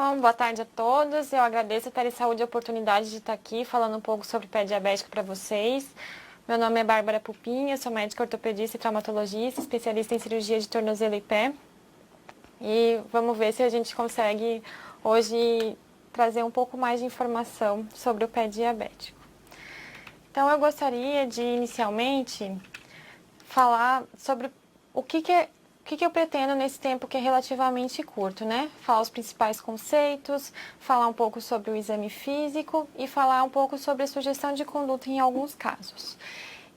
Bom, boa tarde a todos. Eu agradeço a Telesaúde a oportunidade de estar aqui falando um pouco sobre pé diabético para vocês. Meu nome é Bárbara Pupinha, sou médica ortopedista e traumatologista, especialista em cirurgia de tornozelo e pé. E vamos ver se a gente consegue hoje trazer um pouco mais de informação sobre o pé diabético. Então, eu gostaria de, inicialmente, falar sobre o que eu pretendo nesse tempo que é relativamente curto, né? Falar os principais conceitos, falar um pouco sobre o exame físico e falar um pouco sobre a sugestão de conduta em alguns casos.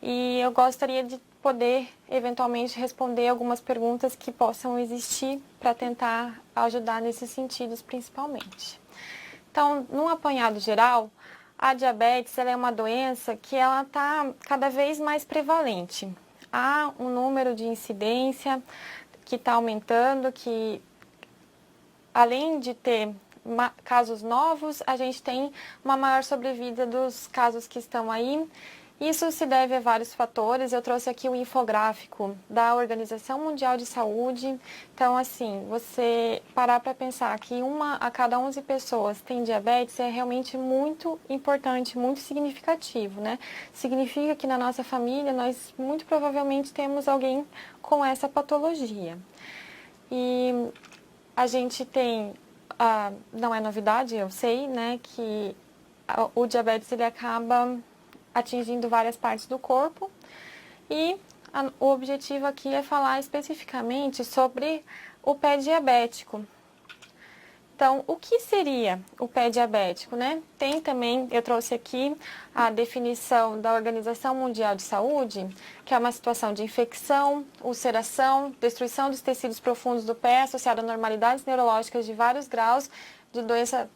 E eu gostaria de poder, eventualmente, responder algumas perguntas que possam existir para tentar ajudar nesses sentidos, principalmente. Então, num apanhado geral, a diabetes ela é uma doença que ela está cada vez mais prevalente. Há um número de incidência que está aumentando, que além de ter casos novos, a gente tem uma maior sobrevida dos casos que estão aí. Isso se deve a vários fatores. Eu trouxe aqui o infográfico da Organização Mundial de Saúde. Então, assim, você parar para pensar que 1 a cada 11 pessoas tem diabetes é realmente muito importante, muito significativo, né? Significa que na nossa família nós muito provavelmente temos alguém com essa patologia. E a gente tem, não é novidade, eu sei, né, que o diabetes ele acaba atingindo várias partes do corpo e o objetivo aqui é falar especificamente sobre o pé diabético. Então, o que seria o pé diabético, né? Tem também, eu trouxe aqui a definição da Organização Mundial de Saúde, que é uma situação de infecção, ulceração, destruição dos tecidos profundos do pé associada a normalidades neurológicas de vários graus de doença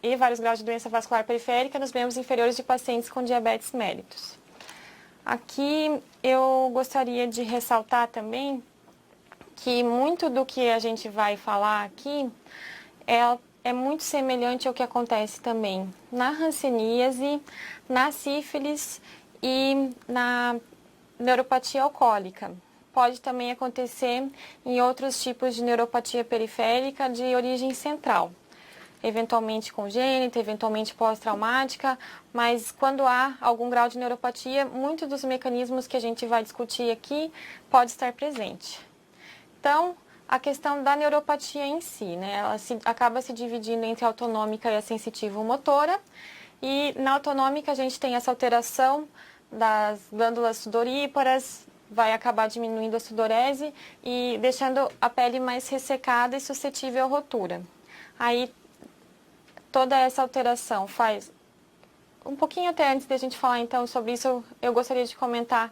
e vários graus de doença vascular periférica nos membros inferiores de pacientes com diabetes mellitus. Aqui eu gostaria de ressaltar também que muito do que a gente vai falar aqui é muito semelhante ao que acontece também na hanseníase, na sífilis e na neuropatia alcoólica. Pode também acontecer em outros tipos de neuropatia periférica de origem central, eventualmente congênita, eventualmente pós-traumática, mas quando há algum grau de neuropatia, muitos dos mecanismos que a gente vai discutir aqui pode estar presente. Então, a questão da neuropatia em si, né? Ela acaba se dividindo entre a autonômica e a sensitivo-motora. E na autonômica a gente tem essa alteração das glândulas sudoríparas, vai acabar diminuindo a sudorese e deixando a pele mais ressecada e suscetível à rotura. Aí, toda essa alteração faz... Um pouquinho até antes da gente falar então sobre isso, eu gostaria de comentar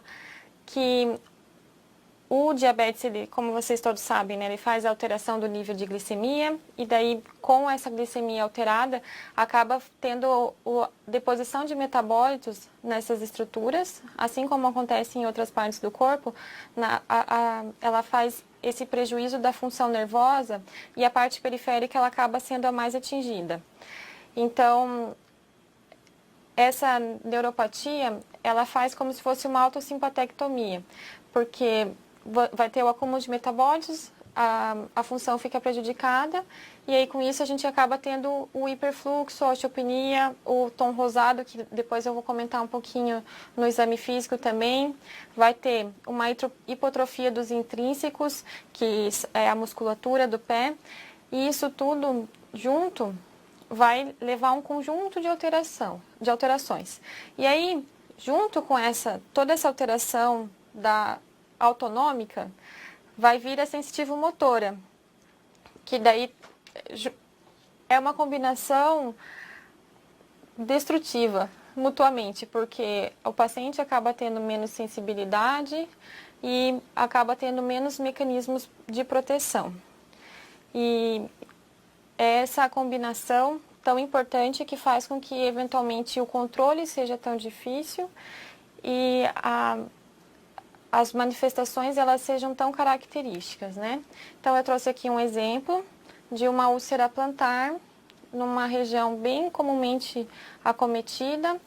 que o diabetes, ele, como vocês todos sabem, né, ele faz a alteração do nível de glicemia e daí, com essa glicemia alterada, acaba tendo deposição de metabólitos nessas estruturas, assim como acontece em outras partes do corpo, ela faz esse prejuízo da função nervosa e a parte periférica ela acaba sendo a mais atingida. Então, essa neuropatia, ela faz como se fosse uma autossimpatectomia, porque vai ter o acúmulo de metabólitos, a função fica prejudicada, e aí com isso a gente acaba tendo o hiperfluxo, a osteopenia, o tom rosado, que depois eu vou comentar um pouquinho no exame físico também. Vai ter uma hipotrofia dos intrínsecos, que é a musculatura do pé, e isso tudo junto vai levar a um conjunto de alterações. E aí, junto com toda essa alteração da autonômica, vai vir a sensitivo-motora, que daí é uma combinação destrutiva mutuamente, porque o paciente acaba tendo menos sensibilidade e acaba tendo menos mecanismos de proteção. E é essa combinação tão importante que faz com que, eventualmente, o controle seja tão difícil e as manifestações elas sejam tão características, né? Então, eu trouxe aqui um exemplo de uma úlcera plantar numa região bem comumente acometida.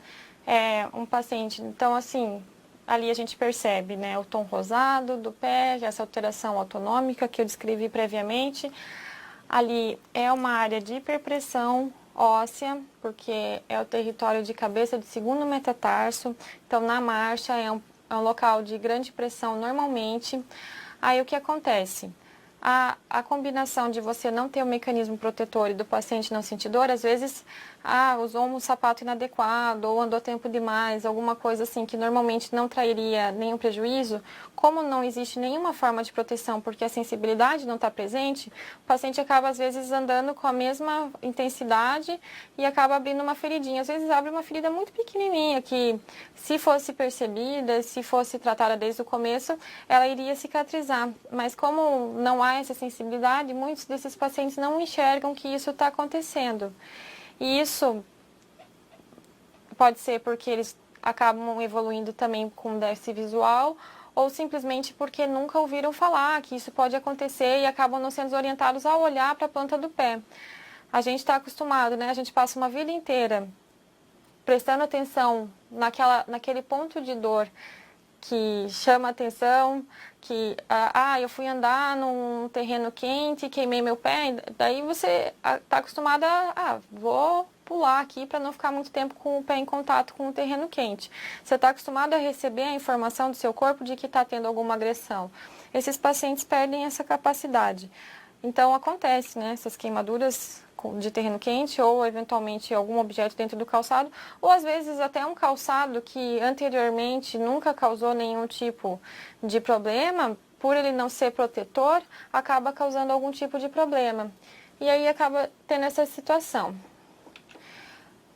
Um paciente, então, assim, ali a gente percebe, né, o tom rosado do pé, essa alteração autonômica que eu descrevi previamente. Ali é uma área de hiperpressão óssea, porque é o território de cabeça do segundo metatarso. Então, na marcha, é um local de grande pressão normalmente. Aí, o que acontece? A combinação de você não ter o mecanismo protetor e do paciente não sentir dor, às vezes, usou um sapato inadequado ou andou tempo demais, alguma coisa assim que normalmente não trairia nenhum prejuízo, como não existe nenhuma forma de proteção porque a sensibilidade não está presente, o paciente acaba às vezes andando com a mesma intensidade e acaba abrindo uma feridinha. Às vezes abre uma ferida muito pequenininha que, se fosse percebida, se fosse tratada desde o começo, ela iria cicatrizar. Mas como não há essa sensibilidade, muitos desses pacientes não enxergam que isso está acontecendo. E isso pode ser porque eles acabam evoluindo também com déficit visual ou simplesmente porque nunca ouviram falar que isso pode acontecer e acabam não sendo orientados a olhar para a planta do pé. A gente está acostumado, né? A gente passa uma vida inteira prestando atenção naquele ponto de dor que chama atenção, que eu fui andar num terreno quente, queimei meu pé, daí você está acostumada vou pular aqui para não ficar muito tempo com o pé em contato com o terreno quente. Você está acostumado a receber a informação do seu corpo de que está tendo alguma agressão. Esses pacientes perdem essa capacidade. Então acontece, né, essas queimaduras de terreno quente ou eventualmente algum objeto dentro do calçado, ou às vezes até um calçado que anteriormente nunca causou nenhum tipo de problema, por ele não ser protetor, acaba causando algum tipo de problema. E aí acaba tendo essa situação.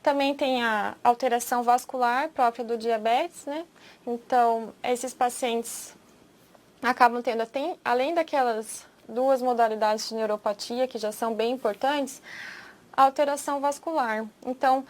Também tem a alteração vascular própria do diabetes, né? Então, esses pacientes acabam tendo, além daquelas duas modalidades de neuropatia, que já são bem importantes, a alteração vascular. Então,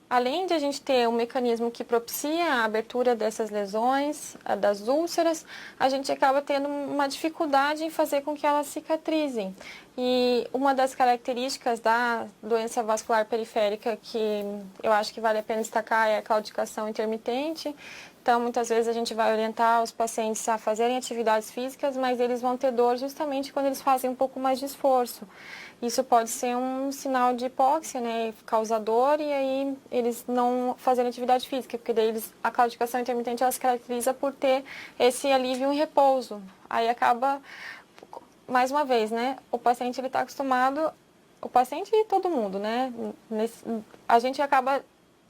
além de a gente ter um mecanismo que propicia a abertura dessas lesões, das úlceras, a gente acaba tendo uma dificuldade em fazer com que elas cicatrizem. E uma das características da doença vascular periférica que eu acho que vale a pena destacar é a claudicação intermitente. Então, muitas vezes a gente vai orientar os pacientes a fazerem atividades físicas, mas eles vão ter dor justamente quando eles fazem um pouco mais de esforço. Isso pode ser um sinal de hipóxia, né, causador, e aí eles não fazerem atividade física, porque daí a claudicação intermitente ela se caracteriza por ter esse alívio em repouso. Aí acaba, mais uma vez, né, o paciente ele está acostumado, o paciente e todo mundo, né, a gente acaba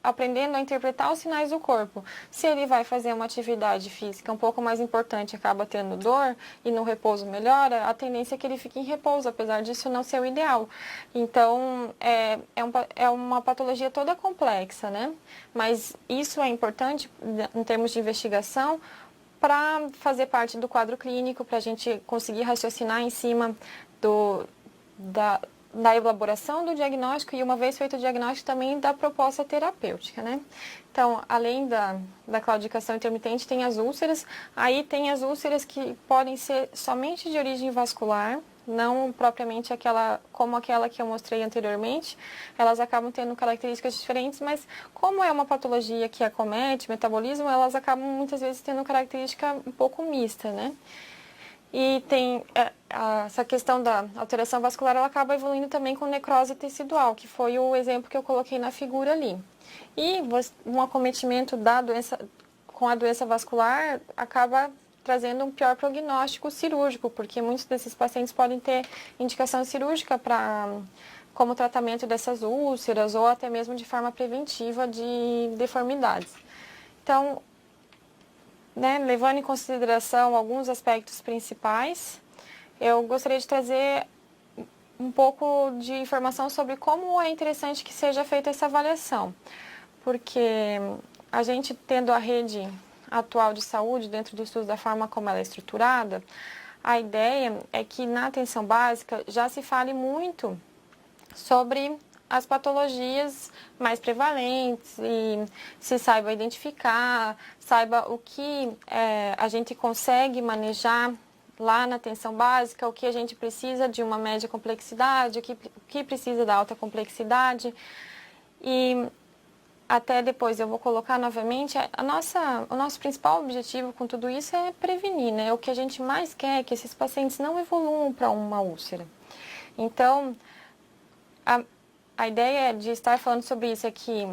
aprendendo a interpretar os sinais do corpo. Se ele vai fazer uma atividade física um pouco mais importante, acaba tendo dor e no repouso melhora, a tendência é que ele fique em repouso, apesar disso não ser o ideal. Então, é uma patologia toda complexa, né? Mas isso é importante em termos de investigação para fazer parte do quadro clínico, para a gente conseguir raciocinar em cima da elaboração do diagnóstico e, uma vez feito o diagnóstico, também da proposta terapêutica, né? Então, além da claudicação intermitente, tem as úlceras. Aí tem as úlceras que podem ser somente de origem vascular, não propriamente como aquela que eu mostrei anteriormente. Elas acabam tendo características diferentes, mas como é uma patologia que acomete metabolismo, elas acabam muitas vezes tendo característica um pouco mista, né? E tem essa questão da alteração vascular, ela acaba evoluindo também com necrose tecidual, que foi o exemplo que eu coloquei na figura ali. E um acometimento com a doença vascular acaba trazendo um pior prognóstico cirúrgico, porque muitos desses pacientes podem ter indicação cirúrgica como tratamento dessas úlceras ou até mesmo de forma preventiva de deformidades. Então, né, levando em consideração alguns aspectos principais, eu gostaria de trazer um pouco de informação sobre como é interessante que seja feita essa avaliação, porque a gente tendo a rede atual de saúde dentro do estudo da forma como ela é estruturada, a ideia é que na atenção básica já se fale muito sobre as patologias mais prevalentes e se saiba identificar, saiba o que a gente consegue manejar lá na atenção básica, o que a gente precisa de uma média complexidade, o que precisa da alta complexidade. E até depois eu vou colocar novamente, o nosso principal objetivo com tudo isso é prevenir, né? O que a gente mais quer é que esses pacientes não evoluam para uma úlcera. Então, a, a ideia de estar falando sobre isso é que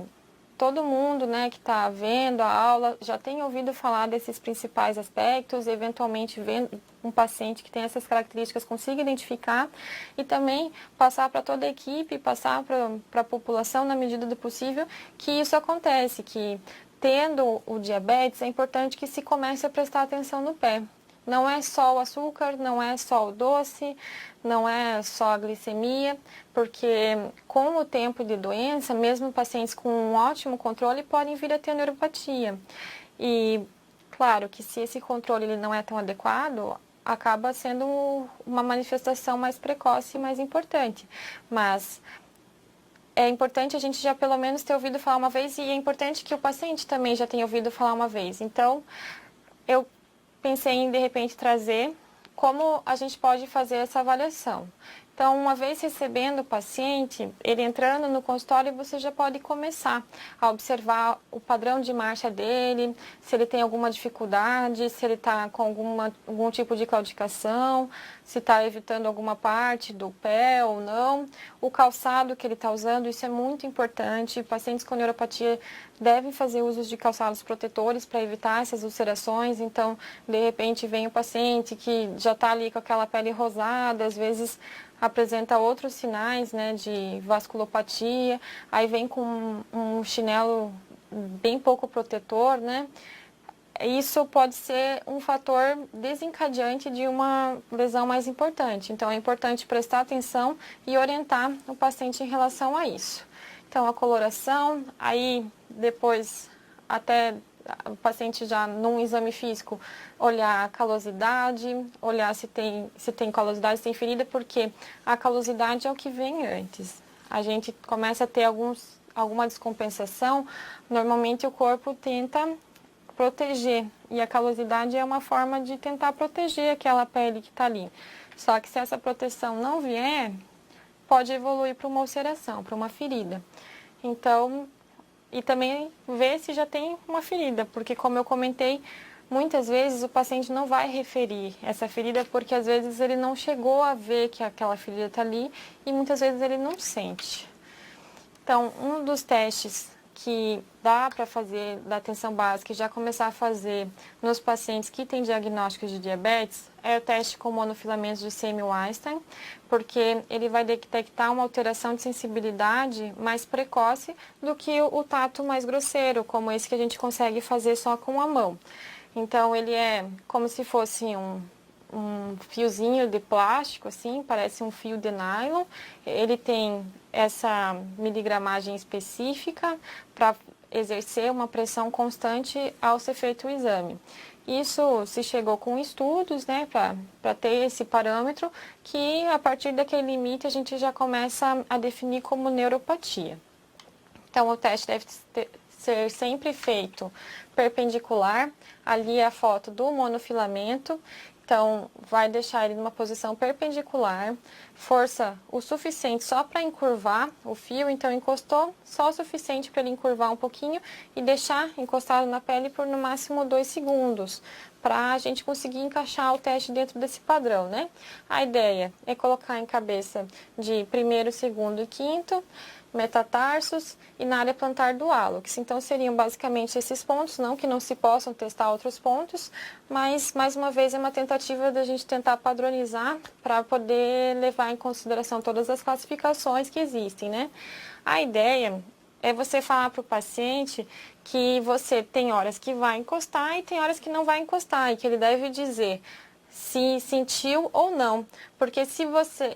todo mundo, né, que está vendo a aula já tem ouvido falar desses principais aspectos, eventualmente vendo um paciente que tem essas características consiga identificar e também passar para toda a equipe, passar para a população na medida do possível que isso acontece, que tendo o diabetes é importante que se comece a prestar atenção no pé. Não é só o açúcar, não é só o doce, não é só a glicemia, porque com o tempo de doença, mesmo pacientes com um ótimo controle podem vir a ter neuropatia. E claro que se esse controle ele não é tão adequado, acaba sendo uma manifestação mais precoce e mais importante. Mas é importante a gente já pelo menos ter ouvido falar uma vez e é importante que o paciente também já tenha ouvido falar uma vez. Então, eu pensei em, de repente, trazer como a gente pode fazer essa avaliação. Então, uma vez recebendo o paciente, ele entrando no consultório, você já pode começar a observar o padrão de marcha dele, se ele tem alguma dificuldade, se ele está com algum tipo de claudicação, se está evitando alguma parte do pé ou não, o calçado que ele está usando, isso é muito importante. Pacientes com neuropatia devem fazer uso de calçados protetores para evitar essas ulcerações. Então, de repente, vem o paciente que já está ali com aquela pele rosada, às vezes apresenta outros sinais, né, de vasculopatia, aí vem com um chinelo bem pouco protetor, né? Isso pode ser um fator desencadeante de uma lesão mais importante. Então, é importante prestar atenção e orientar o paciente em relação a isso. Então, a coloração, aí depois até o paciente já num exame físico olhar a calosidade, olhar se tem calosidade, se tem ferida, porque a calosidade é o que vem antes. A gente começa a ter alguma descompensação, normalmente o corpo tenta proteger, e a calosidade é uma forma de tentar proteger aquela pele que está ali. Só que se essa proteção não vier, pode evoluir para uma ulceração, para uma ferida. Então, e também ver se já tem uma ferida, porque como eu comentei, muitas vezes o paciente não vai referir essa ferida porque às vezes ele não chegou a ver que aquela ferida está ali e muitas vezes ele não sente. Então, um dos testes que dá para fazer da atenção básica e já começar a fazer nos pacientes que têm diagnósticos de diabetes é o teste com monofilamentos de Semmelweis-Stein, porque ele vai detectar uma alteração de sensibilidade mais precoce do que o tato mais grosseiro, como esse que a gente consegue fazer só com a mão. Então, ele é como se fosse um fiozinho de plástico, assim, parece um fio de nylon. Ele tem essa miligramagem específica para exercer uma pressão constante ao ser feito o exame. Isso se chegou com estudos, né, para ter esse parâmetro, que a partir daquele limite a gente já começa a definir como neuropatia. Então, o teste deve ser sempre feito perpendicular. Ali é a foto do monofilamento. Então, vai deixar ele numa posição perpendicular, força o suficiente só para encurvar o fio. Então, encostou só o suficiente para ele encurvar um pouquinho e deixar encostado na pele por no máximo 2 segundos, para a gente conseguir encaixar o teste dentro desse padrão, né? A ideia é colocar em cabeça de primeiro, segundo e quinto, metatarsos e na área plantar do hálux. Então, seriam basicamente esses pontos, não que não se possam testar outros pontos, mas, mais uma vez, é uma tentativa da gente tentar padronizar para poder levar em consideração todas as classificações que existem, né? A ideia é você falar para o paciente que você tem horas que vai encostar e tem horas que não vai encostar, e que ele deve dizer se sentiu ou não, porque se você...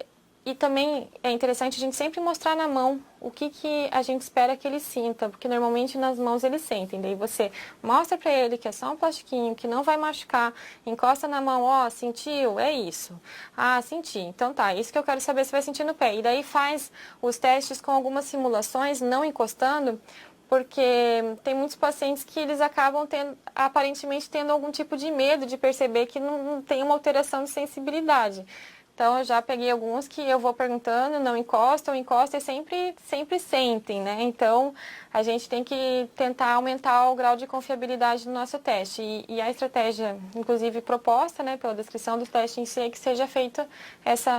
E também é interessante a gente sempre mostrar na mão o que a gente espera que ele sinta, porque normalmente nas mãos eles sentem. Daí você mostra para ele que é só um plastiquinho, que não vai machucar, encosta na mão, ó, sentiu? É isso. Ah, senti. Então tá, isso que eu quero saber se vai sentir no pé. E daí faz os testes com algumas simulações, não encostando, porque tem muitos pacientes que eles acabam aparentemente tendo algum tipo de medo de perceber que não tem uma alteração de sensibilidade. Então, eu já peguei alguns que eu vou perguntando, não encosta, ou encosta e sempre sentem, né? Então, a gente tem que tentar aumentar o grau de confiabilidade do nosso teste. E a estratégia, inclusive proposta, né, pela descrição do teste em si, é que seja feita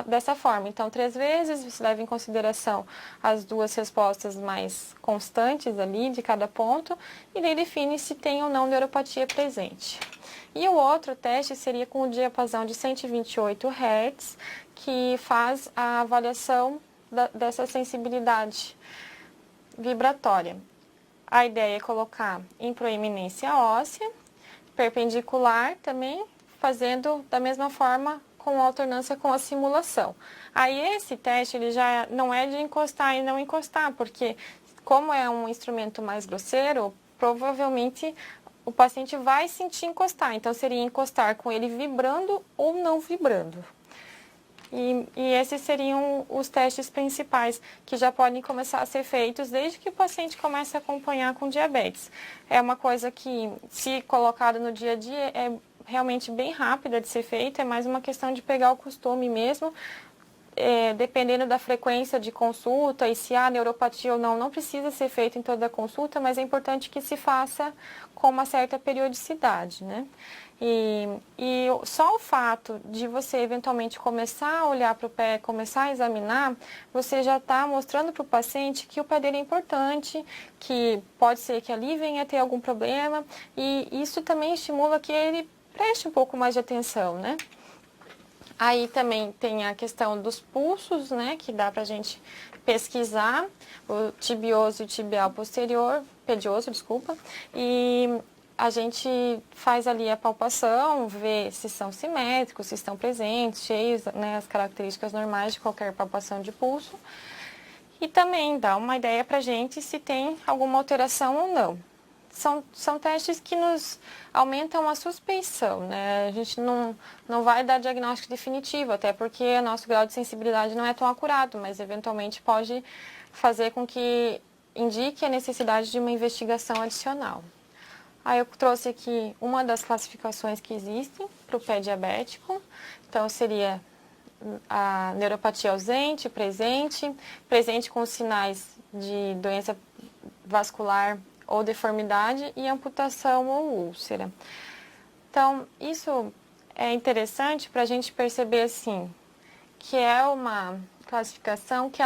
dessa forma. Então, 3 vezes, você leva em consideração as 2 respostas mais constantes ali de cada ponto, e daí define se tem ou não neuropatia presente. E o outro teste seria com o diapasão de 128 Hz, que faz a avaliação dessa sensibilidade vibratória. A ideia é colocar em proeminência óssea, perpendicular também, fazendo da mesma forma com alternância com a simulação. Aí esse teste ele já não é de encostar e não encostar, porque como é um instrumento mais grosseiro, provavelmente o paciente vai sentir encostar. Então seria encostar com ele vibrando ou não vibrando. E esses seriam os testes principais que já podem começar a ser feitos desde que o paciente comece a acompanhar com diabetes. É uma coisa que, se colocada no dia a dia, é realmente bem rápida de ser feita, é mais uma questão de pegar o costume mesmo, dependendo da frequência de consulta e se há neuropatia ou não, não precisa ser feito em toda a consulta, mas é importante que se faça com uma certa periodicidade, né? E só o fato de você eventualmente começar a olhar para o pé, começar a examinar, você já está mostrando para o paciente que o pé dele é importante, que pode ser que ali venha a ter algum problema, e isso também estimula que ele preste um pouco mais de atenção, né? Aí também tem a questão dos pulsos, né, que dá para a gente pesquisar, o tibioso e o tibial posterior, pedioso, desculpa, e a gente faz ali a palpação, vê se são simétricos, se estão presentes, cheios, né, as características normais de qualquer palpação de pulso. E também dá uma ideia para a gente se tem alguma alteração ou não. São testes que nos aumentam a suspeição, né? A gente não vai dar diagnóstico definitivo, até porque o nosso grau de sensibilidade não é tão acurado, mas eventualmente pode fazer com que indique a necessidade de uma investigação adicional. Aí eu trouxe aqui uma das classificações que existem para o pé diabético. Então, seria a neuropatia ausente, presente com sinais de doença vascular ou deformidade e amputação ou úlcera. Então, isso é interessante para a gente perceber, assim, que é uma classificação que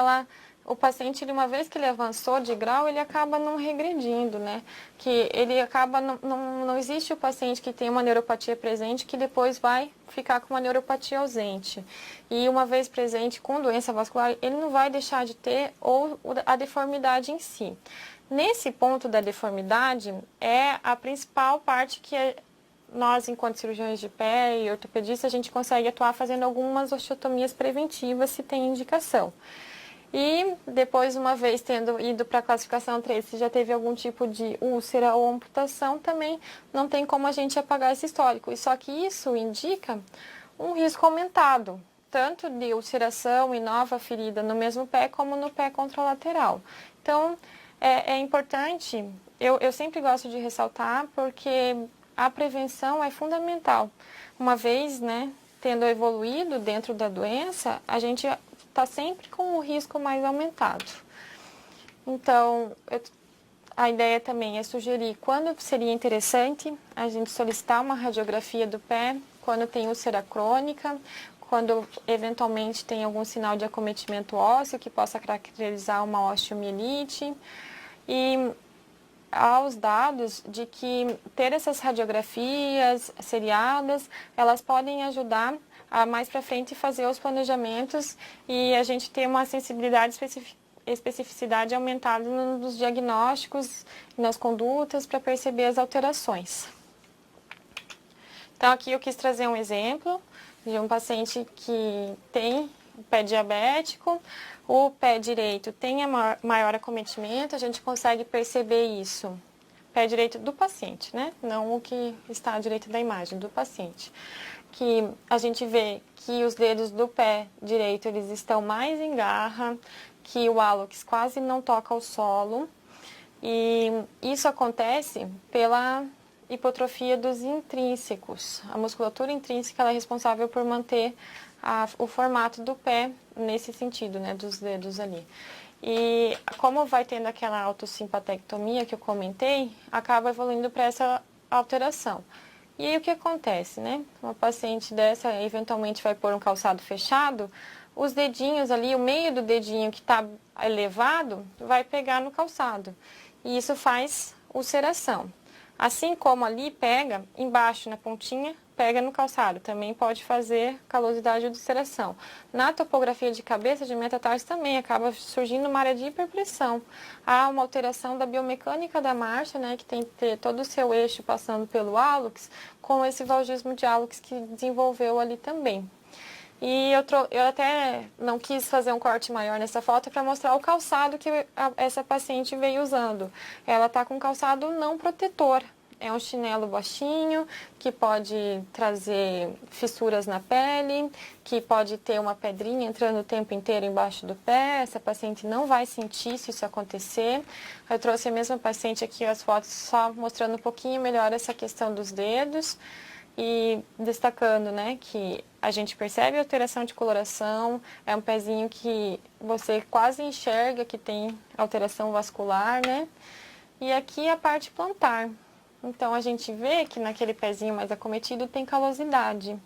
o paciente, uma vez que ele avançou de grau, ele acaba não regredindo, né? Que ele acaba, não existe o paciente que tem uma neuropatia presente que depois vai ficar com uma neuropatia ausente. E uma vez presente com doença vascular, ele não vai deixar de ter ou a deformidade em si. Nesse ponto da deformidade, é a principal parte que nós, enquanto cirurgiões de pé e ortopedistas, a gente consegue atuar fazendo algumas osteotomias preventivas, se tem indicação. E depois, uma vez tendo ido para a classificação 3, se já teve algum tipo de úlcera ou amputação, também não tem como a gente apagar esse histórico. E só que isso indica um risco aumentado, tanto de ulceração e nova ferida no mesmo pé, como no pé contralateral. Então, é importante, eu sempre gosto de ressaltar, porque a prevenção é fundamental. Uma vez, né, tendo evoluído dentro da doença, a gente está sempre com o risco mais aumentado. Então, a ideia também é sugerir quando seria interessante a gente solicitar uma radiografia do pé, quando tem úlcera crônica, quando eventualmente tem algum sinal de acometimento ósseo que possa caracterizar uma osteomielite. E aos dados de que ter essas radiografias seriadas, elas podem ajudar a mais para frente fazer os planejamentos e a gente ter uma sensibilidade especificidade aumentada nos diagnósticos e nas condutas para perceber as alterações. Então, aqui eu quis trazer um exemplo de um paciente que tem o pé diabético, o pé direito tem maior acometimento, a gente consegue perceber isso. Pé direito do paciente, né? Não o que está à direita da imagem, do paciente. Que a gente vê que os dedos do pé direito, eles estão mais em garra, que o hálux quase não toca o solo. E isso acontece pela hipotrofia dos intrínsecos. A musculatura intrínseca ela é responsável por manter o formato do pé nesse sentido, né, dos dedos ali. E como vai tendo aquela autossimpatectomia que eu comentei, acaba evoluindo para essa alteração. E aí o que acontece, né? Uma paciente dessa eventualmente vai pôr um calçado fechado, os dedinhos ali, o meio do dedinho que está elevado, vai pegar no calçado. E isso faz ulceração. Assim como ali pega embaixo na pontinha, pega no calçado, também pode fazer calosidade ou ulceração. Na topografia de cabeça de metatarso também acaba surgindo uma área de hiperpressão. Há uma alteração da biomecânica da marcha, né, que tem que ter todo o seu eixo passando pelo hálux, com esse valgismo de hálux que desenvolveu ali também. E eu até não quis fazer um corte maior nessa foto para mostrar o calçado que essa paciente veio usando. Ela está com um calçado não protetor. É um chinelo baixinho, que pode trazer fissuras na pele, que pode ter uma pedrinha entrando o tempo inteiro embaixo do pé. Essa paciente não vai sentir se isso acontecer. Eu trouxe a mesma paciente aqui, as fotos só mostrando um pouquinho melhor essa questão dos dedos. E destacando, né, que a gente percebe a alteração de coloração, é um pezinho que você quase enxerga que tem alteração vascular, né? E aqui a parte plantar. Então, a gente vê que naquele pezinho mais acometido tem calosidade.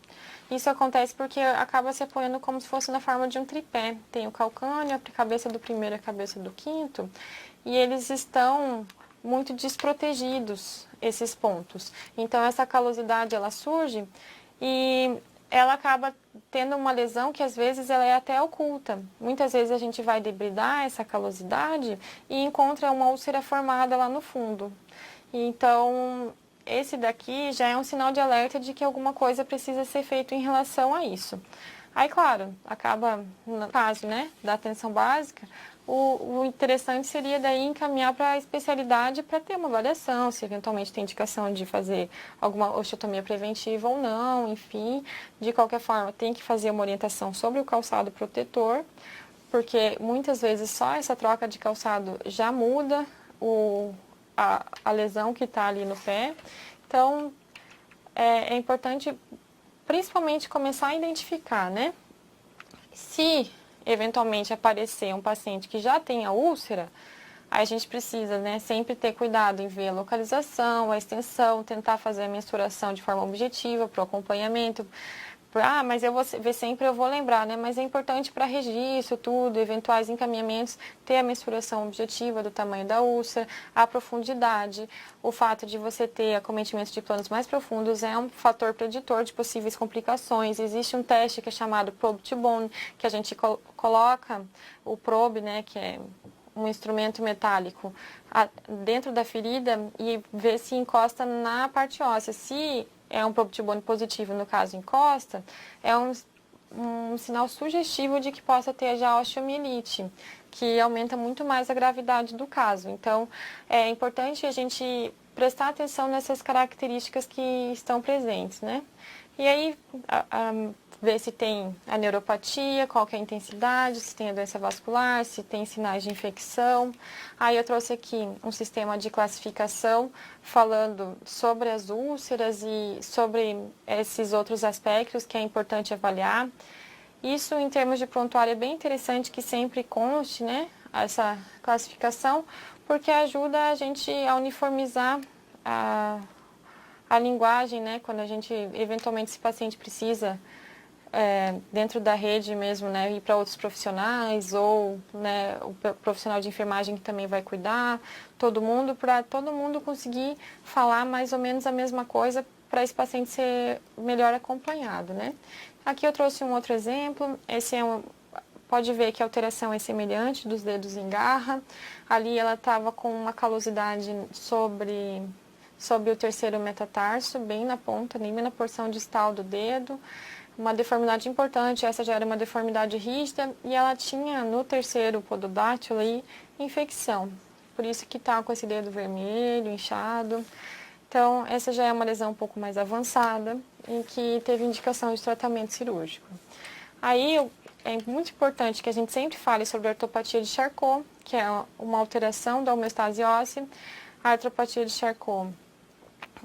Isso acontece porque acaba se apoiando como se fosse na forma de um tripé. Tem o calcâneo, a cabeça do primeiro e a cabeça do quinto, e eles estão muito desprotegidos, esses pontos. Então, essa calosidade, ela surge e ela acaba tendo uma lesão que, às vezes, ela é até oculta. Muitas vezes, a gente vai debridar essa calosidade e encontra uma úlcera formada lá no fundo. Então, esse daqui já é um sinal de alerta de que alguma coisa precisa ser feito em relação a isso. Aí, claro, acaba, no caso, né, da atenção básica, o interessante seria daí encaminhar para a especialidade para ter uma avaliação, se eventualmente tem indicação de fazer alguma osteotomia preventiva ou não, enfim. De qualquer forma, tem que fazer uma orientação sobre o calçado protetor, porque muitas vezes só essa troca de calçado já muda a lesão que está ali no pé. Então, é importante principalmente começar a identificar, né? Se eventualmente aparecer um paciente que já tem a úlcera, aí a gente precisa, né, sempre ter cuidado em ver a localização, a extensão, tentar fazer a mensuração de forma objetiva para o acompanhamento. Mas eu vou ver sempre, eu vou lembrar, né? Mas é importante para registro, tudo, eventuais encaminhamentos, ter a mensuração objetiva do tamanho da úlcera, a profundidade. O fato de você ter acometimento de planos mais profundos é um fator preditor de possíveis complicações. Existe um teste que é chamado probe to bone, que a gente coloca o probe, né, que é um instrumento metálico dentro da ferida e vê se encosta na parte óssea. Se é um probe to bone positivo, no caso encosta, é um sinal sugestivo de que possa ter já osteomielite, que aumenta muito mais a gravidade do caso. Então, é importante a gente prestar atenção nessas características que estão presentes, né? E aí, ver se tem a neuropatia, qual que é a intensidade, se tem a doença vascular, se tem sinais de infecção. Aí eu trouxe aqui um sistema de classificação falando sobre as úlceras e sobre esses outros aspectos que é importante avaliar. Isso, em termos de prontuário, é bem interessante que sempre conste, né, essa classificação, porque ajuda a gente a uniformizar a linguagem, né, quando a gente, eventualmente, esse paciente precisa, dentro da rede mesmo, né, ir para outros profissionais, ou, né, o profissional de enfermagem que também vai cuidar, todo mundo, para todo mundo conseguir falar mais ou menos a mesma coisa, para esse paciente ser melhor acompanhado, né. Aqui eu trouxe um outro exemplo, esse pode ver que a alteração é semelhante dos dedos em garra, ali ela estava com uma calosidade sobre o terceiro metatarso, bem na ponta, nem na porção distal do dedo. Uma deformidade importante, essa já era uma deformidade rígida, e ela tinha no terceiro pododátilo aí infecção. Por isso que está com esse dedo vermelho, inchado. Então, essa já é uma lesão um pouco mais avançada, em que teve indicação de tratamento cirúrgico. Aí, é muito importante que a gente sempre fale sobre a artropatia de Charcot, que é uma alteração da homeostase óssea. A artropatia de Charcot,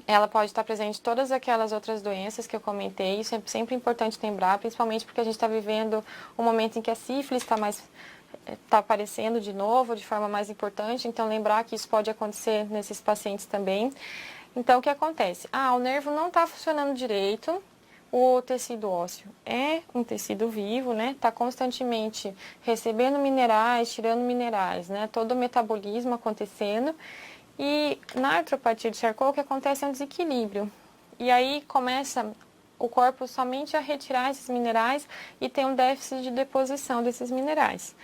ela pode estar presente em todas aquelas outras doenças que eu comentei. Isso é sempre importante lembrar, principalmente porque a gente está vivendo um momento em que a sífilis está mais está aparecendo de novo de forma mais importante, então lembrar que isso pode acontecer nesses pacientes também. Então, o que acontece? O nervo não está funcionando direito, o tecido ósseo é um tecido vivo, né? Está constantemente recebendo minerais, tirando minerais, né? Todo o metabolismo acontecendo. E na artropatia de Charcot, o que acontece é um desequilíbrio. E aí começa o corpo somente a retirar esses minerais e tem um déficit de deposição desses minerais.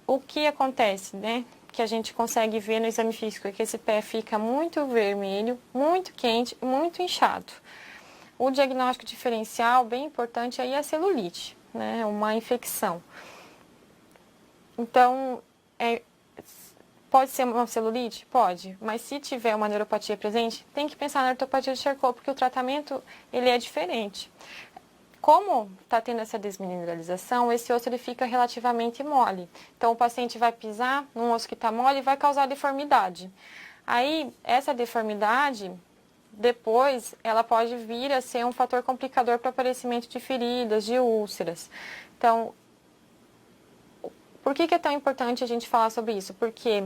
O que acontece, né? Que a gente consegue ver no exame físico é que esse pé fica muito vermelho, muito quente, muito inchado. O diagnóstico diferencial, bem importante, aí é a celulite, né? Uma infecção. Então, pode ser uma celulite? Pode, mas se tiver uma neuropatia presente, tem que pensar na artropatia de Charcot, porque o tratamento ele é diferente. Como está tendo essa desmineralização, esse osso ele fica relativamente mole. Então, o paciente vai pisar num osso que está mole e vai causar deformidade. Aí, essa deformidade, depois, ela pode vir a ser um fator complicador para o aparecimento de feridas, de úlceras. Então, por que é tão importante a gente falar sobre isso? Porque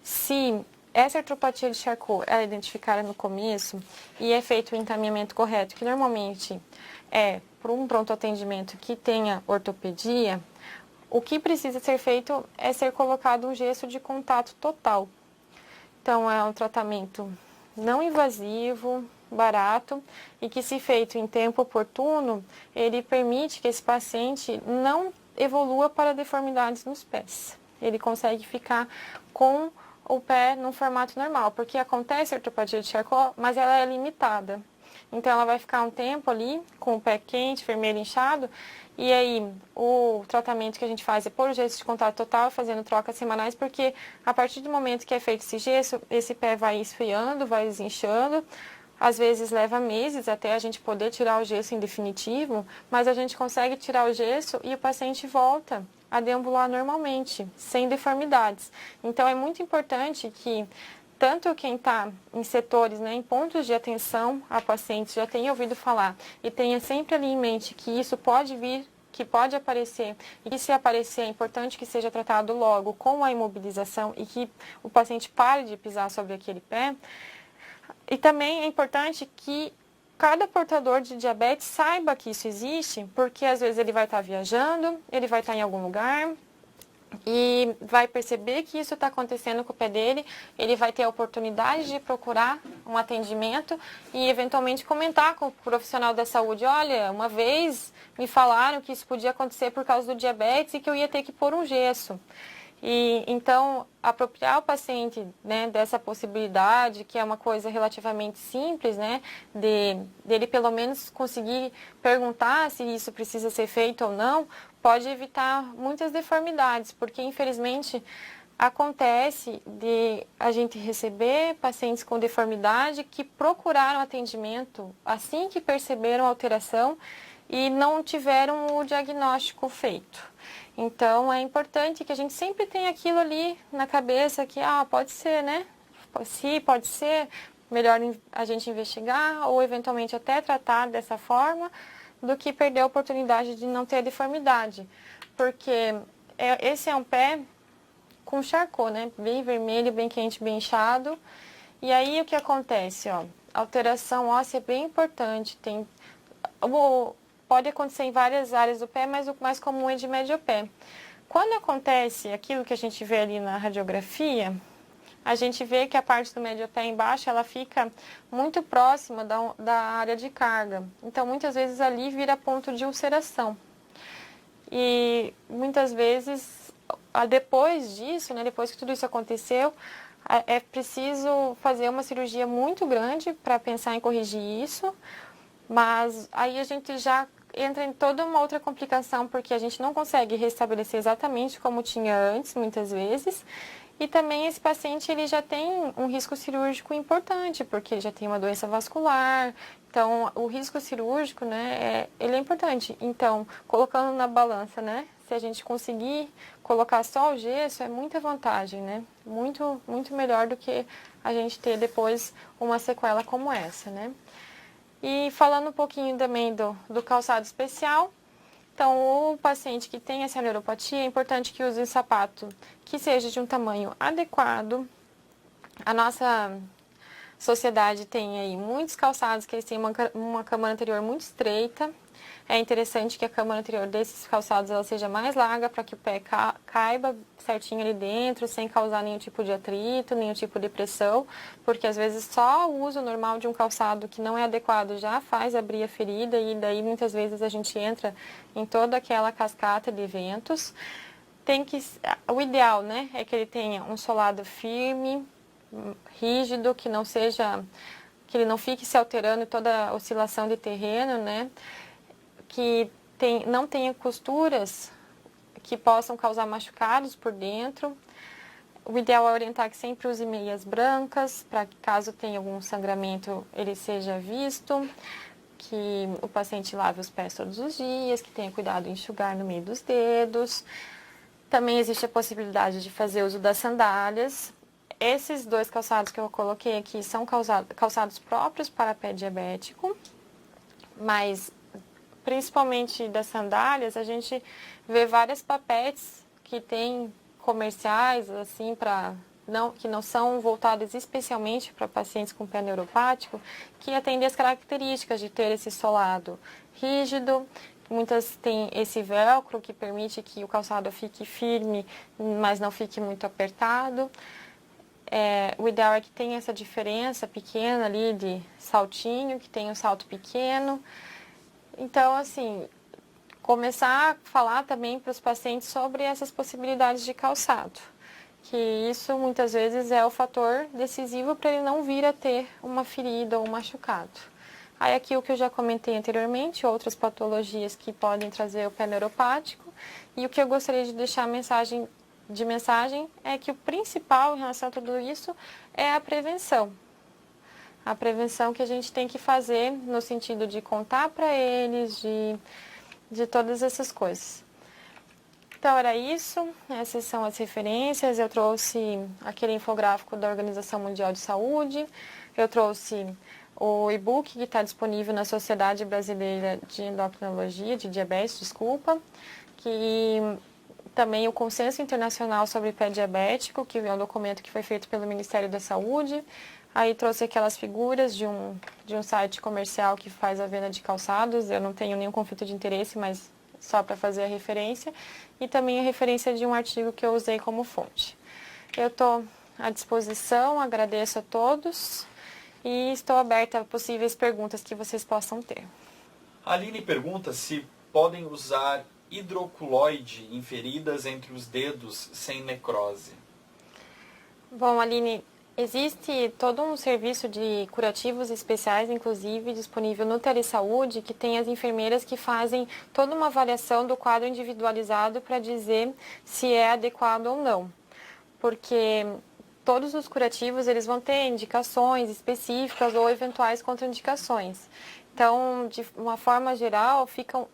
se essa artropatia de Charcot ela é identificada no começo e é feito o encaminhamento correto, que normalmente é por um pronto atendimento que tenha ortopedia, o que precisa ser feito é ser colocado um gesso de contato total. Então, é um tratamento não invasivo, barato e que, se feito em tempo oportuno, ele permite que esse paciente não evolua para deformidades nos pés. Ele consegue ficar com o pé no formato normal, porque acontece a ortopatia de Charcot, mas ela é limitada. Então, ela vai ficar um tempo ali com o pé quente, vermelho, inchado, e aí o tratamento que a gente faz é pôr o gesso de contato total, fazendo trocas semanais, porque a partir do momento que é feito esse gesso, esse pé vai esfriando, vai desinchando. Às vezes leva meses até a gente poder tirar o gesso em definitivo, mas a gente consegue tirar o gesso e o paciente volta a deambular normalmente, sem deformidades. Então, é muito importante que tanto quem está em setores, né, em pontos de atenção a pacientes, já tenha ouvido falar e tenha sempre ali em mente que isso pode vir, que pode aparecer, e que, se aparecer, é importante que seja tratado logo com a imobilização e que o paciente pare de pisar sobre aquele pé. E também é importante que cada portador de diabetes saiba que isso existe, porque às vezes ele vai estar viajando, ele vai estar em algum lugar e vai perceber que isso está acontecendo com o pé dele, ele vai ter a oportunidade de procurar um atendimento e eventualmente comentar com o profissional da saúde: olha, uma vez me falaram que isso podia acontecer por causa do diabetes e que eu ia ter que pôr um gesso. E então, apropriar o paciente, né, dessa possibilidade, que é uma coisa relativamente simples, né, dele pelo menos conseguir perguntar se isso precisa ser feito ou não, pode evitar muitas deformidades, porque infelizmente acontece de a gente receber pacientes com deformidade que procuraram atendimento assim que perceberam a alteração e não tiveram o diagnóstico feito. Então, é importante que a gente sempre tenha aquilo ali na cabeça que, pode ser, né? Pode ser, melhor a gente investigar ou eventualmente até tratar dessa forma do que perder a oportunidade de não ter deformidade. Porque esse é um pé com Charcot, né? Bem vermelho, bem quente, bem inchado. E aí, o que acontece, ó? Alteração óssea é bem importante. Pode acontecer em várias áreas do pé, mas o mais comum é de médio pé. Quando acontece aquilo que a gente vê ali na radiografia, a gente vê que a parte do médio pé embaixo, ela fica muito próxima da área de carga. Então, muitas vezes ali vira ponto de ulceração. E muitas vezes, depois disso, né, depois que tudo isso aconteceu, é preciso fazer uma cirurgia muito grande para pensar em corrigir isso. Mas aí a gente já entra em toda uma outra complicação, porque a gente não consegue restabelecer exatamente como tinha antes, muitas vezes. E também esse paciente ele já tem um risco cirúrgico importante, porque ele já tem uma doença vascular. Então, o risco cirúrgico, né, ele é importante. Então, colocando na balança, né, se a gente conseguir colocar só o gesso, é muita vantagem, né? Muito, muito melhor do que a gente ter depois uma sequela como essa, né? E falando um pouquinho também do calçado especial, Então, o paciente que tem essa neuropatia, é importante que use um sapato que seja de um tamanho adequado. A nossa sociedade tem aí muitos calçados que eles têm uma câmara anterior muito estreita. É interessante que a câmara anterior desses calçados ela seja mais larga para que o pé caiba certinho ali dentro, sem causar nenhum tipo de atrito, nenhum tipo de pressão, porque às vezes só o uso normal de um calçado que não é adequado já faz abrir a ferida e daí muitas vezes a gente entra em toda aquela cascata de eventos. O ideal, né, é que ele tenha um solado firme, rígido, que não seja, que ele não fique se alterando toda a oscilação de terreno, né? Que não tenha costuras que possam causar machucados por dentro. O ideal é orientar que sempre use meias brancas, para que caso tenha algum sangramento ele seja visto, que o paciente lave os pés todos os dias, que tenha cuidado em enxugar no meio dos dedos. Também existe a possibilidade de fazer uso das sandálias. Esses dois calçados que eu coloquei aqui são calçados próprios para pé diabético, mas principalmente das sandálias, a gente vê várias papetes que tem comerciais, assim, que não são voltadas especialmente para pacientes com pé neuropático, que atendem as características de ter esse solado rígido. Muitas têm esse velcro que permite que o calçado fique firme, mas não fique muito apertado. O ideal é que tenha essa diferença pequena ali de saltinho, que tenha um salto pequeno. Então, assim, começar a falar também para os pacientes sobre essas possibilidades de calçado, que isso muitas vezes é o fator decisivo para ele não vir a ter uma ferida ou um machucado. Aí aqui o que eu já comentei anteriormente, outras patologias que podem trazer o pé neuropático, e o que eu gostaria de deixar mensagem é que o principal em relação a tudo isso é a prevenção. A prevenção que a gente tem que fazer no sentido de contar para eles, de todas essas coisas. Então, era isso. Essas são as referências. Eu trouxe aquele infográfico da Organização Mundial de Saúde. Eu trouxe o e-book que está disponível na Sociedade Brasileira de Endocrinologia, de Diabetes, desculpa, que também o Consenso Internacional sobre Pé Diabético, que é um documento que foi feito pelo Ministério da Saúde. Aí trouxe aquelas figuras de um site comercial que faz a venda de calçados. Eu não tenho nenhum conflito de interesse, mas só para fazer a referência. E também a referência de um artigo que eu usei como fonte. Eu estou à disposição, agradeço a todos e estou aberta a possíveis perguntas que vocês possam ter. A Aline pergunta se podem usar hidroculoide em feridas entre os dedos sem necrose. Bom, Aline, existe todo um serviço de curativos especiais, inclusive, disponível no Telesaúde, que tem as enfermeiras que fazem toda uma avaliação do quadro individualizado para dizer se é adequado ou não. Porque todos os curativos, eles vão ter indicações específicas ou eventuais contraindicações. Então, de uma forma geral, fica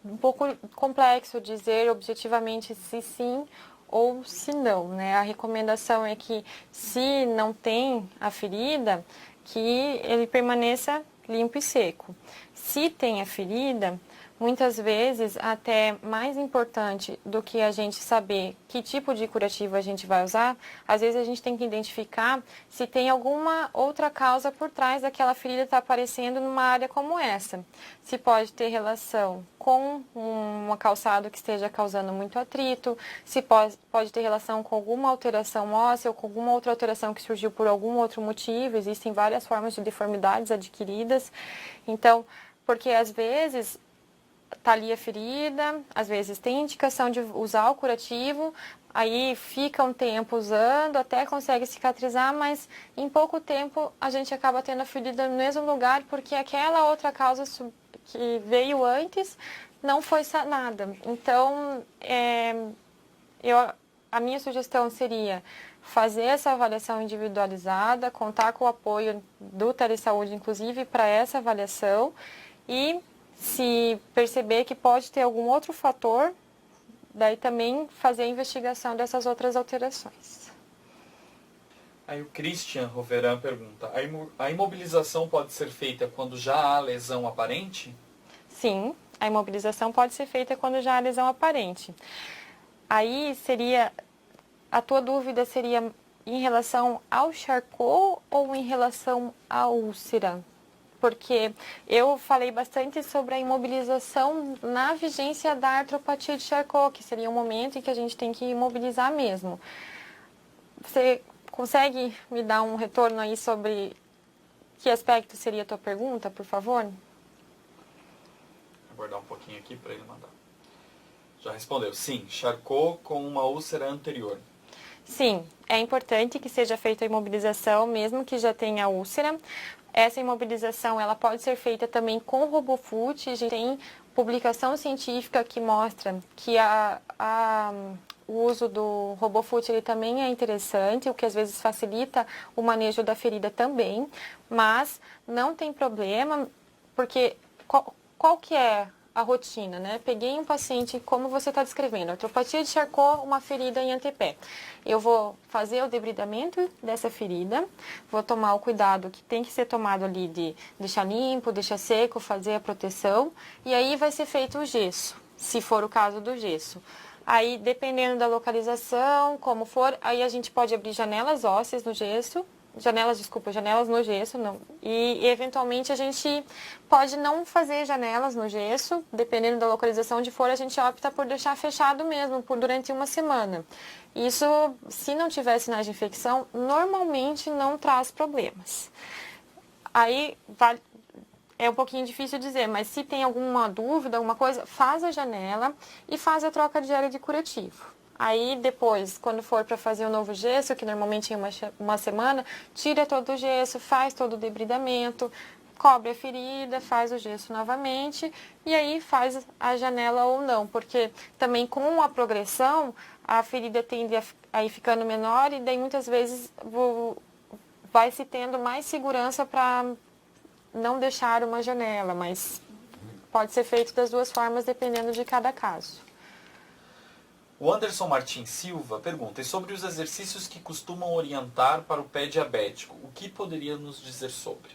um pouco complexo dizer objetivamente se sim ou se não, né? A recomendação é que, se não tem a ferida, que ele permaneça limpo e seco. Se tem a ferida, muitas vezes, até mais importante do que a gente saber que tipo de curativo a gente vai usar, às vezes a gente tem que identificar se tem alguma outra causa por trás daquela ferida estar aparecendo numa área como essa. Se pode ter relação com um calçado que esteja causando muito atrito, se pode ter relação com alguma alteração óssea ou com alguma outra alteração que surgiu por algum outro motivo. Existem várias formas de deformidades adquiridas. Então, porque às vezes está ali a ferida, às vezes tem indicação de usar o curativo, aí fica um tempo usando, até consegue cicatrizar, mas em pouco tempo a gente acaba tendo a ferida no mesmo lugar, porque aquela outra causa que veio antes não foi sanada. Então, a minha sugestão seria fazer essa avaliação individualizada, contar com o apoio do Telesaúde, inclusive, para essa avaliação, e se perceber que pode ter algum outro fator, daí também fazer a investigação dessas outras alterações. Aí o Christian Roveran pergunta, a imobilização pode ser feita quando já há lesão aparente? Sim, a imobilização pode ser feita quando já há lesão aparente. Aí seria, a tua dúvida seria em relação ao Charcot ou em relação à úlcera? Porque eu falei bastante sobre a imobilização na vigência da artropatia de Charcot, que seria um momento em que a gente tem que imobilizar mesmo. Você consegue me dar um retorno aí sobre que aspecto seria a tua pergunta, por favor? Vou aguardar um pouquinho aqui para ele mandar. Já respondeu. Sim, Charcot com uma úlcera anterior. Sim, é importante que seja feita a imobilização, mesmo que já tenha úlcera. Essa imobilização ela pode ser feita também com RoboFoot. A gente tem publicação científica que mostra que o uso do RoboFoot ele também é interessante, o que às vezes facilita o manejo da ferida também, mas não tem problema, porque qual que é a rotina, né? Peguei um paciente, como você está descrevendo, artropatia de Charcot, uma ferida em antepé. Eu vou fazer o debridamento dessa ferida, vou tomar o cuidado que tem que ser tomado ali de deixar limpo, deixar seco, fazer a proteção, e aí vai ser feito o gesso, se for o caso do gesso. Aí, dependendo da localização, como for, aí a gente pode abrir janelas ósseas no gesso, janelas no gesso, não. E eventualmente a gente pode não fazer janelas no gesso, dependendo da localização onde for, a gente opta por deixar fechado mesmo, durante uma semana. Isso, se não tiver sinais de infecção, normalmente não traz problemas. Aí, é um pouquinho difícil dizer, mas se tem alguma dúvida, alguma coisa, faz a janela e faz a troca diária de curativo. Aí depois, quando for para fazer o novo gesso, que normalmente em uma semana, tira todo o gesso, faz todo o debridamento, cobre a ferida, faz o gesso novamente e aí faz a janela ou não, porque também com a progressão, a ferida tende a ir ficando menor e daí muitas vezes vai se tendo mais segurança para não deixar uma janela, mas pode ser feito das duas formas dependendo de cada caso. O Anderson Martins Silva pergunta: e sobre os exercícios que costumam orientar para o pé diabético, o que poderia nos dizer sobre?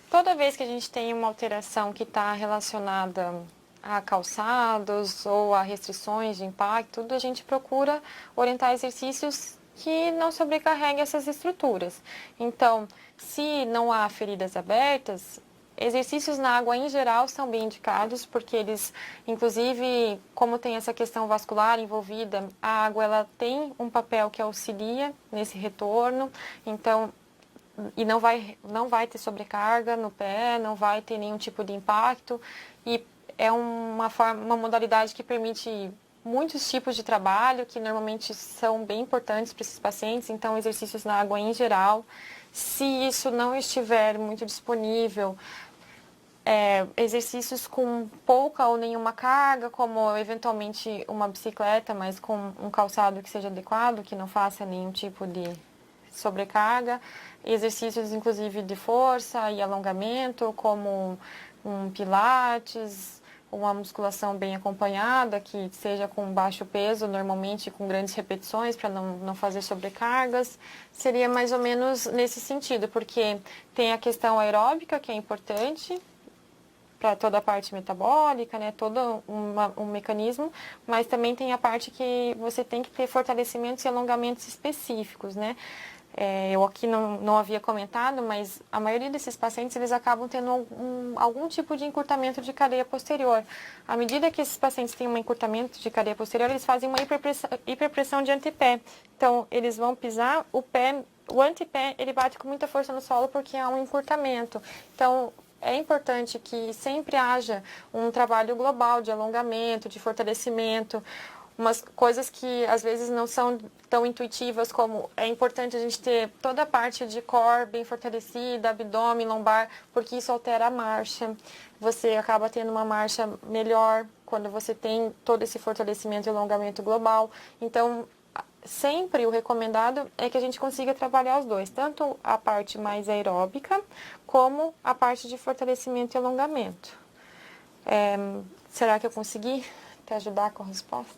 Toda vez que a gente tem uma alteração que está relacionada a calçados ou a restrições de impacto, tudo, a gente procura orientar exercícios que não sobrecarreguem essas estruturas. Então, se não há feridas abertas, exercícios na água em geral são bem indicados, porque eles, inclusive, como tem essa questão vascular envolvida, a água ela tem um papel que auxilia nesse retorno, então, e não vai ter sobrecarga no pé, não vai ter nenhum tipo de impacto, e é uma modalidade que permite muitos tipos de trabalho, que normalmente são bem importantes para esses pacientes, então exercícios na água em geral. Se isso não estiver muito disponível, exercícios com pouca ou nenhuma carga, como eventualmente uma bicicleta, mas com um calçado que seja adequado, que não faça nenhum tipo de sobrecarga. Exercícios, inclusive, de força e alongamento, como um pilates, uma musculação bem acompanhada, que seja com baixo peso, normalmente com grandes repetições, para não fazer sobrecargas. Seria mais ou menos nesse sentido, porque tem a questão aeróbica, que é importante, para toda a parte metabólica, né, todo um mecanismo, mas também tem a parte que você tem que ter fortalecimentos e alongamentos específicos, né. Eu aqui não havia comentado, mas a maioria desses pacientes, eles acabam tendo algum tipo de encurtamento de cadeia posterior. À medida que esses pacientes têm um encurtamento de cadeia posterior, eles fazem uma hiperpressão de antepé. Então, eles vão pisar, o antepé, ele bate com muita força no solo porque há um encurtamento. Então, é importante que sempre haja um trabalho global de alongamento, de fortalecimento, umas coisas que às vezes não são tão intuitivas, como é importante a gente ter toda a parte de core bem fortalecida, abdômen, lombar, porque isso altera a marcha. Você acaba tendo uma marcha melhor quando você tem todo esse fortalecimento e alongamento global. Então, sempre o recomendado é que a gente consiga trabalhar os dois, tanto a parte mais aeróbica, como a parte de fortalecimento e alongamento. Será que eu consegui te ajudar com a resposta?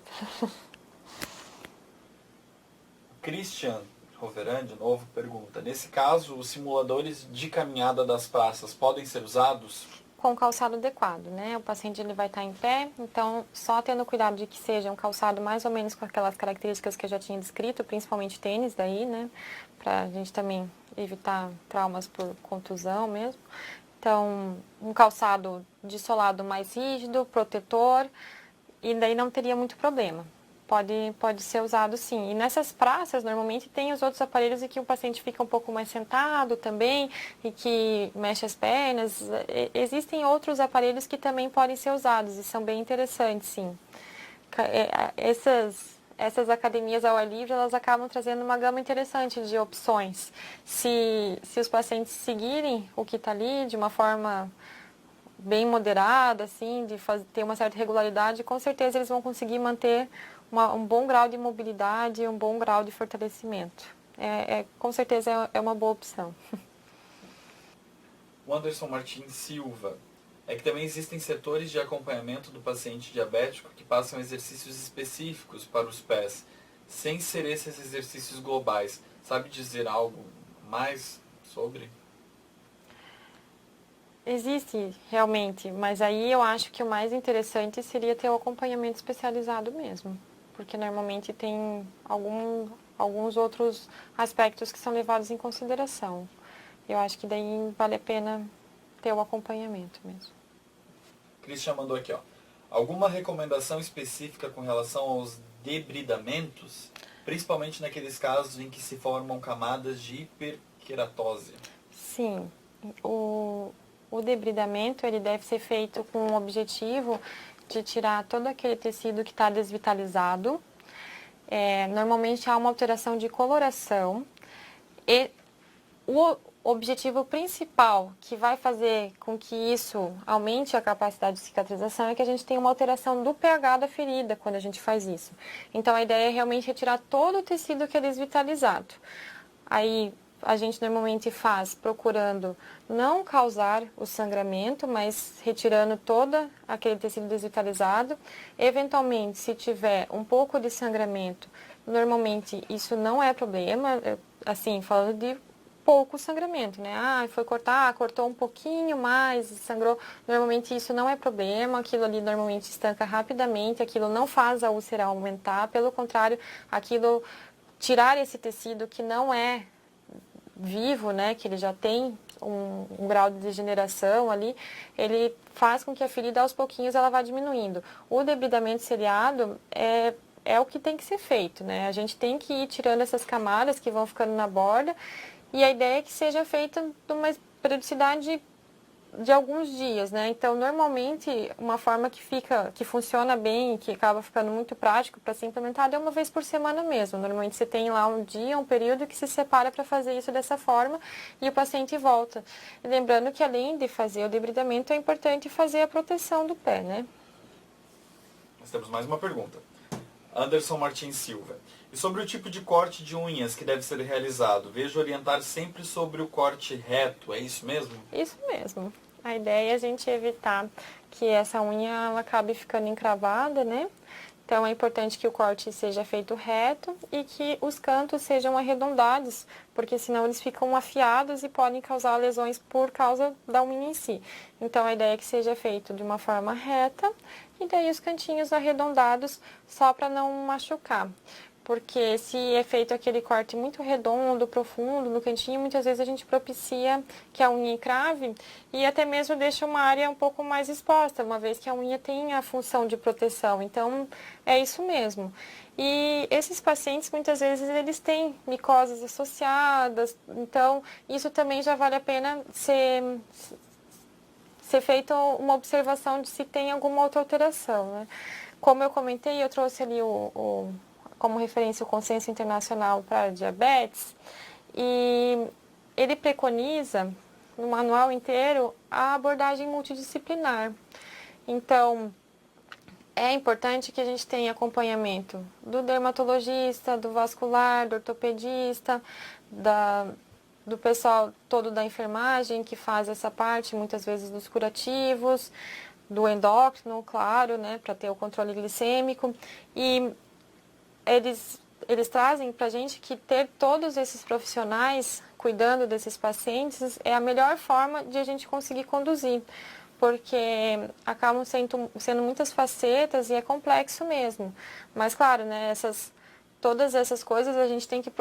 Christian Roveran, de novo, pergunta: nesse caso, os simuladores de caminhada das praças podem ser usados? com o calçado adequado, né? O paciente ele vai estar em pé, então só tendo cuidado de que seja um calçado mais ou menos com aquelas características que eu já tinha descrito, principalmente tênis daí, né? Pra gente também evitar traumas por contusão mesmo. Então, um calçado de solado mais rígido, protetor, e daí não teria muito problema. Pode ser usado sim. E nessas praças, normalmente, tem os outros aparelhos em que o paciente fica um pouco mais sentado também e que mexe as pernas. Existem outros aparelhos que também podem ser usados e são bem interessantes, sim. Essas academias ao ar livre, elas acabam trazendo uma gama interessante de opções. Se os pacientes seguirem o que está ali de uma forma bem moderada, assim, de ter uma certa regularidade, com certeza eles vão conseguir manter um bom grau de mobilidade e um bom grau de fortalecimento. Com certeza é uma boa opção. O Anderson Martins Silva. É que também existem setores de acompanhamento do paciente diabético que passam exercícios específicos para os pés, sem ser esses exercícios globais. Sabe dizer algo mais sobre? Existe, realmente, mas aí eu acho que o mais interessante seria ter o acompanhamento especializado mesmo, porque normalmente tem alguns outros aspectos que são levados em consideração. Eu acho que daí vale a pena ter o acompanhamento mesmo. Christian mandou aqui, ó. Alguma recomendação específica com relação aos debridamentos, principalmente naqueles casos em que se formam camadas de hiperqueratose? Sim, o debridamento ele deve ser feito com o objetivo de tirar todo aquele tecido que está desvitalizado. Normalmente há uma alteração de coloração e o objetivo principal que vai fazer com que isso aumente a capacidade de cicatrização é que a gente tem uma alteração do pH da ferida quando a gente faz isso. Então a ideia é realmente retirar todo o tecido que é desvitalizado. Aí a gente normalmente faz procurando não causar o sangramento, mas retirando todo aquele tecido desvitalizado. Eventualmente, se tiver um pouco de sangramento, normalmente isso não é problema, assim, falando de pouco sangramento, né? Foi cortar, cortou um pouquinho mais, sangrou. Normalmente isso não é problema, aquilo ali normalmente estanca rapidamente, aquilo não faz a úlcera aumentar, pelo contrário, aquilo tirar esse tecido que não é vivo, né, que ele já tem um grau de degeneração ali, ele faz com que a ferida aos pouquinhos ela vá diminuindo. O debridamento ciliado é o que tem que ser feito, né? A gente tem que ir tirando essas camadas que vão ficando na borda e a ideia é que seja feita numa periodicidade de alguns dias, né? Então, normalmente, uma forma que funciona bem, que acaba ficando muito prático para ser implementado é uma vez por semana mesmo. Normalmente você tem lá um dia, um período que se separa para fazer isso dessa forma e o paciente volta. E lembrando que além de fazer o debridamento, é importante fazer a proteção do pé, né? Nós temos mais uma pergunta. Anderson Martins Silva. E sobre o tipo de corte de unhas que deve ser realizado? Vejo orientar sempre sobre o corte reto, é isso mesmo? Isso mesmo. A ideia é a gente evitar que essa unha ela acabe ficando encravada, né? Então é importante que o corte seja feito reto e que os cantos sejam arredondados, porque senão eles ficam afiados e podem causar lesões por causa da unha em si. Então a ideia é que seja feito de uma forma reta e daí os cantinhos arredondados só para não machucar. Porque se é feito aquele corte muito redondo, profundo, no cantinho, muitas vezes a gente propicia que a unha encrave e até mesmo deixa uma área um pouco mais exposta, uma vez que a unha tem a função de proteção. Então, é isso mesmo. E esses pacientes, muitas vezes, eles têm micoses associadas, então isso também já vale a pena ser feita uma observação de se tem alguma outra alteração, né? Como eu comentei, eu trouxe ali como referência o Consenso Internacional para Diabetes, e ele preconiza, no manual inteiro, a abordagem multidisciplinar. Então, é importante que a gente tenha acompanhamento do dermatologista, do vascular, do ortopedista, do pessoal todo da enfermagem que faz essa parte, muitas vezes dos curativos, do endócrino, claro, né, para ter o controle glicêmico. E eles trazem para a gente que ter todos esses profissionais cuidando desses pacientes é a melhor forma de a gente conseguir conduzir. porque acabam sendo muitas facetas e é complexo mesmo. Mas, claro, né, todas essas coisas a gente tem que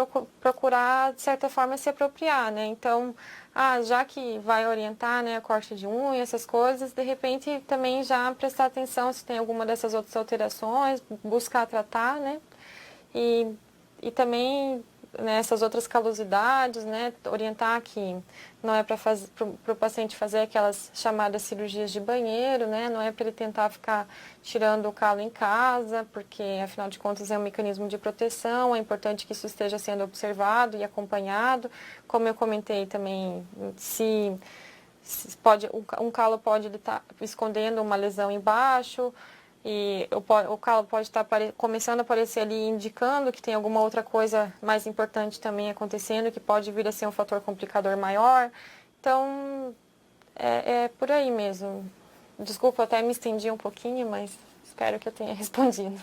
procurar, de certa forma, se apropriar, né? Então, já que vai orientar, né, a corte de unha, essas coisas, de repente também já prestar atenção se tem alguma dessas outras alterações, buscar tratar, né? E também nessas outras calosidades, né, orientar que não é para o paciente fazer aquelas chamadas cirurgias de banheiro, né, não é para ele tentar ficar tirando o calo em casa, porque afinal de contas é um mecanismo de proteção, é importante que isso esteja sendo observado e acompanhado. Como eu comentei também, se um calo pode estar escondendo uma lesão embaixo, e o calo pode estar começando a aparecer ali, indicando que tem alguma outra coisa mais importante também acontecendo, que pode vir a ser um fator complicador maior. Então, é por aí mesmo. Desculpa, eu até me estendi um pouquinho, mas espero que eu tenha respondido.